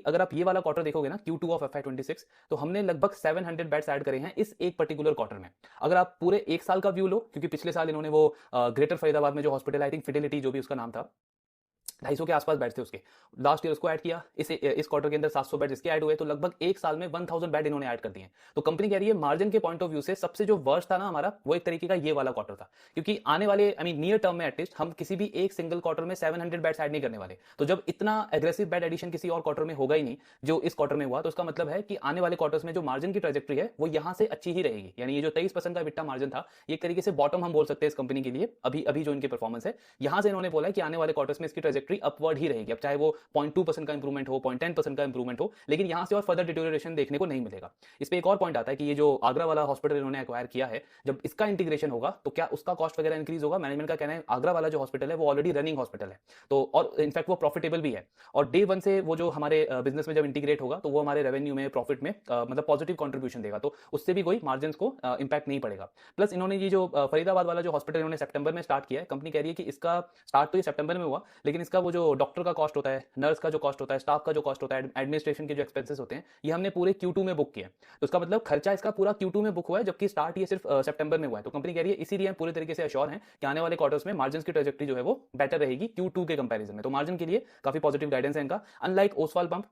अगर आप ये वाला क्वार्टर देखोगे ना Q2 ऑफ FY26, तो हमने लगभग 700 बेड्स ऐड करे हैं इस एक पर्टिकुलर क्वार्टर में। अगर आप पूरे एक साल का व्यू लो, क्योंकि पिछले साल इन्होंने वो ग्रेटर फरीदाबाद में जो हॉस्पिटल, आई थिंक फिडेलिटी जो भी उसका नाम था, 250 के आसपास बेड थे उसके, लास्ट ईयर उसको ऐड किया, इस क्वार्टर के अंदर 700 बेड इसके ऐड हुए, तो लगभग एक साल में 1000 बेड इन्होंने ऐड कर दिए। तो कंपनी कह रही है मार्जिन के पॉइंट ऑफ व्यू से सबसे जो वर्स्ट था ना हमारा, वो एक तरीके का ये वाला क्वार्टर था, क्योंकि आने वाले आई मीन नियर टर्म में एटलीस्ट हम किसी भी एक सिंगल क्वार्टर में 700 बेड्स ऐड नहीं करने वाले। तो जब इतना एग्रेसिव बेड एडिशन किसी और क्वार्टर में होगा ही नहीं जो इस क्वार्टर में हुआ, तो उसका मतलब है कि आने वाले क्वार्टर्स में जो मार्जिन की ट्रेजेक्ट्री है वो यहाँ से अच्छी ही रहेगी। यानी ये जो 23% का EBITDA मार्जिन था, ये एक तरीके से बॉटम हम बोल सकते हैं इस कंपनी के लिए, अभी अभी जो इनकी परफॉर्मेंस है, यहाँ से इन्होंने बोला है कि आने वाले क्वार्टर्स में इसकी ट्रेजेक्ट्री अपवर्ड ही रहेगी। अब चाहे वो 0.2% का इंप्रूवमेंट हो, 0.10% का इंप्रूवमेंट हो, लेकिन यहां से और फर्दर डिटोरिएशन देखने को नहीं मिलेगा। इस पे एक और पॉइंट आता है कि ये जो आगरा वाला हॉस्पिटल इन्होंने एक्वायर किया है, जब इसका इंटीग्रेशन होगा तो क्या उसका कॉस्ट वगैरह इंक्रीज होगा? मैनेजमेंट का कहना है आगरा वाला जो हॉस्पिटल है वो ऑलरेडी रनिंग हॉस्पिटल है, तो और इनफैक्ट वो प्रॉफिटेबल भी है, और डे वन से वो जो हमारे बिजनेस में जब इंटीग्रेट होगा तो वो हमारे रेवेन्यू में, प्रॉफिट में मतलब पॉजिटिव कंट्रीब्यूशन देगा, तो उससे भी कोई मार्जिन को इंपैक्ट नहीं पड़ेगा। प्लस इन्होंने ये जो फरीदाबाद वाला जो हॉस्पिटल इन्होंने सितंबर में स्टार्ट किया है, कंपनी कह रही है कि इसका स्टार्ट तो ये सितंबर में हुआ, लेकिन इसका वो जो डॉक्टर का कॉस्ट होता है, नर्स का जो कॉस्ट होता है, स्टाफ का जो कॉस्ट होता है, एडमिनिस्ट्रेशन के जो एक्सपेंसेस होते हैं, ये हमने पूरे Q2 में बुक किया। तो इसका मतलब खर्चा इसका पूरा Q2 में बुक हुआ है, जबकि स्टार्ट ये सिर्फ सितंबर में हुआ है। तो कंपनी कह रही है इसीलिए हम पूरे तरीके से अश्योर हैं कि आने वाले क्वार्टर्स में मार्जिन की ट्रेजेक्ट्री जो है वो बेटर रहेगी Q2 के कंपैरिजन में। तो मार्जिन के लिए काफी पॉजिटिव गाइडेंस है इनका। Unlike Oswal pump,